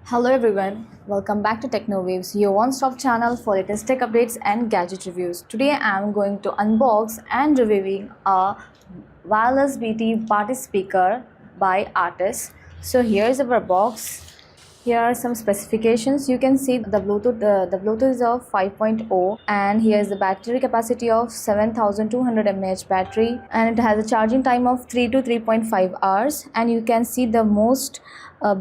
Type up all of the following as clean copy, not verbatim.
Hello everyone, welcome back to TechnoWaves, your one-stop channel for latest tech updates and gadget reviews. Today I am going to unbox and reviewing a wireless BT party speaker by Artis. So here is our box. Here are some specifications. You can see the Bluetooth is of 5.0, and here is the battery capacity of 7200 mAh battery, and it has a charging time of 3 to 3.5 hours. And you can see the most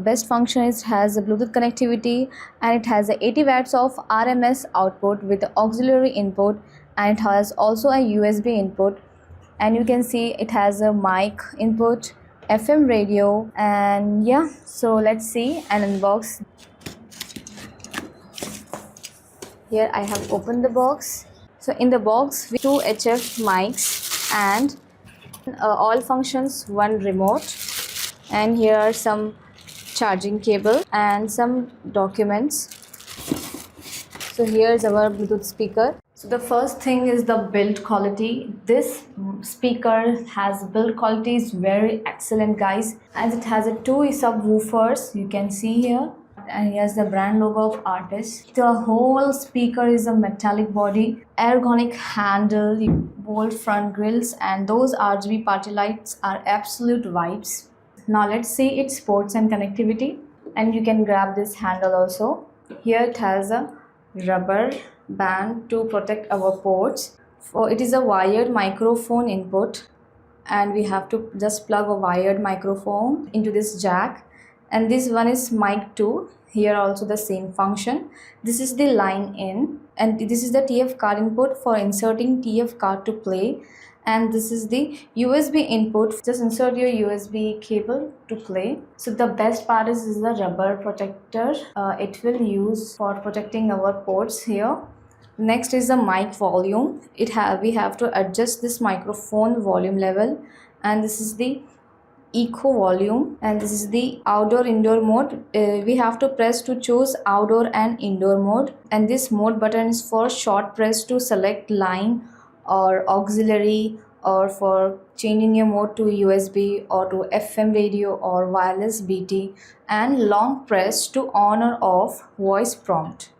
best function is has a Bluetooth connectivity, and it has a 80 watts of RMS output with the auxiliary input, and it has also a USB input. And you can see it has a mic input, FM radio, and yeah, so let's see and unbox. Here I have opened the box. So in the box we have two HF mics and all functions, one remote, and here are some charging cable and some documents. So here is our Bluetooth speaker. So the first thing is the build quality. This speaker has build quality is very excellent, guys, as it has a two subwoofers, you can see here, and here's the brand logo of Artis. The whole speaker is a metallic body, ergonomic handle, bold front grills, and those RGB party lights are absolute vibes. Now let's see its ports and connectivity, and you can grab this handle also. Here it has a rubber band to protect our ports. For it is a wired microphone input, and we have to just plug a wired microphone into this jack, and this one is mic 2. Here also the same function. This is the line in, and this is the TF card input for inserting TF card to play, and this is the USB input. Just insert your USB cable to play. So the best part is the rubber protector. It will use for protecting our ports here. Next is the mic volume. We have to adjust this microphone volume level, and this is the eco volume, and this is the outdoor indoor mode. We have to press to choose outdoor and indoor mode, and this mode button is for short press to select line or auxiliary, or for changing your mode to USB or to FM radio or wireless BT, and long press to on or off voice prompt.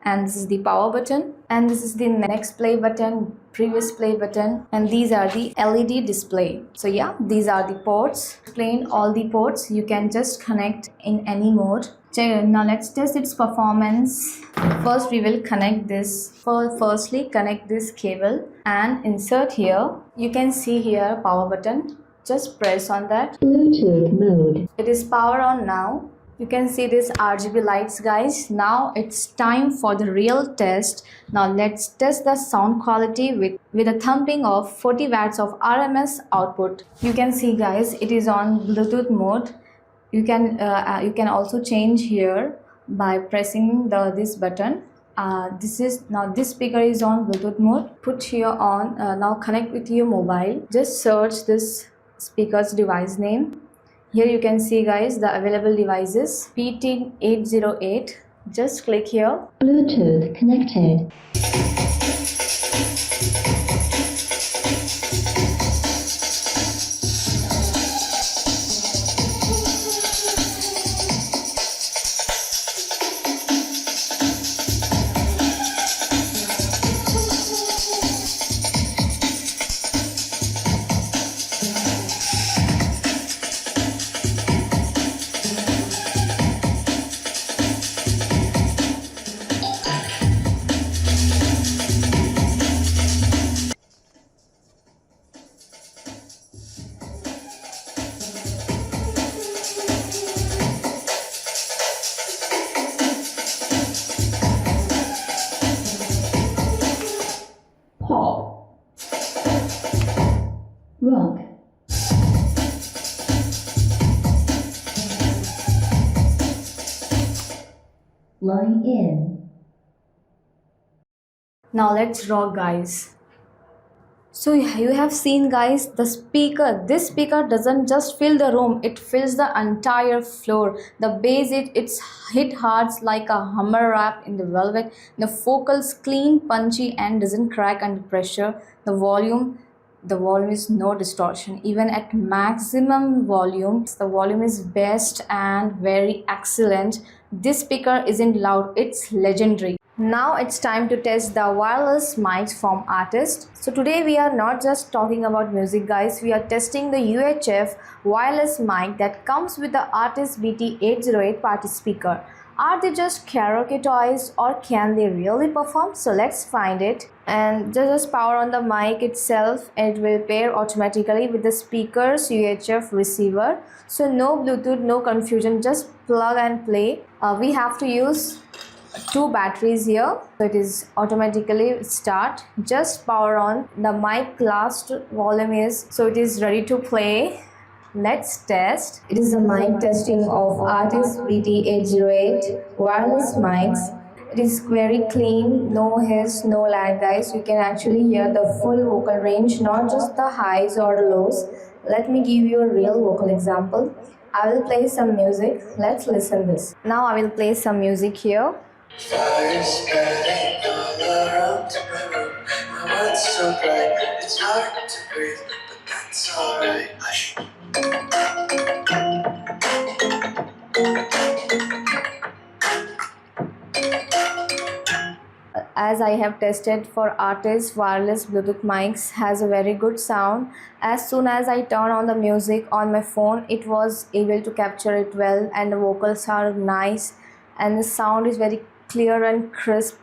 And this is the power button, and this is the next play button, previous play button, and these are the LED display. So yeah, these are the ports. Explain all the ports. You can just connect in any mode. Now let's test its performance. First we will connect this. Firstly connect this cable and insert here. You can see here power button. Just press on that. Bluetooth mode. It is power on now. You can see this RGB lights, guys. Now it's time for the real test. Now let's test the sound quality with a thumping of 40 watts of RMS output. You can see, guys, it is on Bluetooth mode. You can also change here by pressing this button. This speaker is on Bluetooth mode. Put here on. Now connect with your mobile. Just search this speaker's device name. Here you can see, guys, the available devices PT808. Just click here. Bluetooth connected. Pop. Rock. Line in. Now let's rock, guys. So you have seen, guys, this speaker doesn't just fill the room, it fills the entire floor. The bass, it's hit hard like a hammer wrapped in the velvet. The vocals clean, punchy, and doesn't crack under pressure. The volume The volume is no distortion. Even at maximum volume, the volume is best and very excellent. This speaker isn't loud, it's legendary. Now it's time to test the wireless mics from Artist. So today we are not just talking about music guys, we are testing the UHF wireless mic that comes with the Artist BT808 party speaker. Are they just karaoke toys or can they really perform? So let's find it. And just power on the mic itself, and it will pair automatically with the speaker's UHF receiver. So no Bluetooth, no confusion, just plug and play. We have to use two batteries here, so it is automatically start. Just power on the mic. Last volume is, so it is ready to play. Let's test. It is a mic testing of Artist BT808 wireless mics. It is very clean, no hiss, no lag guys. You can actually hear the full vocal range, not just the highs or the lows. Let me give you a real vocal example. I will play some music. Let's listen this. Now I will play some music here. Fire spreading all around my room. My world's so bright, it's hard to breathe, but that's alright. Hush. As I have tested for Artist, wireless Bluetooth mics has a very good sound. As soon as I turn on the music on my phone, it was able to capture it well, and the vocals are nice and the sound is very clear and crisp.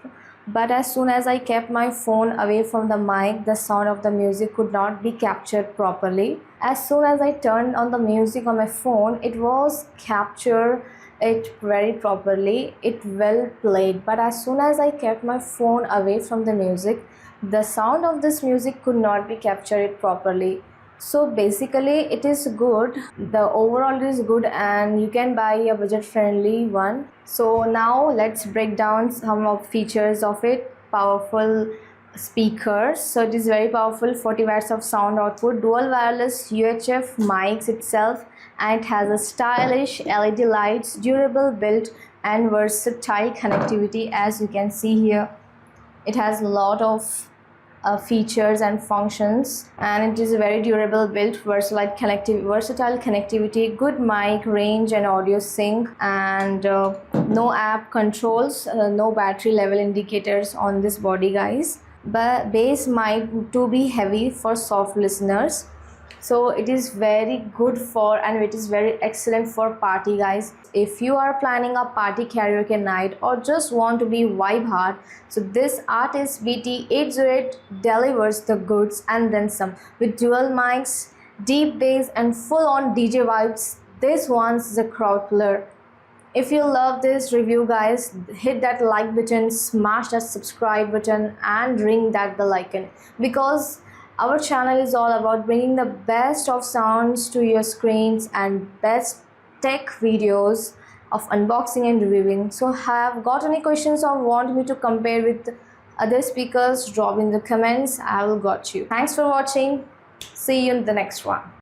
But as soon as I kept my phone away from the mic, the sound of the music could not be captured properly. As soon as I turned on the music on my phone, it was captured it very properly, it well played. But as soon as I kept my phone away from the music, the sound of this music could not be captured properly. So basically it is good, the overall is good, and you can buy a budget friendly one. So now let's break down some of features of it. Powerful speakers, so it is very powerful, 40 watts of sound output, dual wireless UHF mics itself, and it has a stylish LED lights, durable build and versatile connectivity. As you can see here, it has a lot of features and functions, and it is a very durable build, versatile connectivity, good mic range and audio sync, and no app controls, no battery level indicators on this body guys. But bass might to be heavy for soft listeners, so it is very good for, and it is very excellent for party guys. If you are planning a party karaoke night or just want to be vibe hard, so this Artist BT808 delivers the goods and then some. With dual mics, deep bass and full on DJ vibes, this one's the crowd puller. If you love this review guys, hit that like button, smash that subscribe button and ring that bell icon, because our channel is all about bringing the best of sounds to your screens and best tech videos of unboxing and reviewing. So have got any questions or want me to compare with other speakers, drop in the comments. I will got you. Thanks for watching. See you in the next one.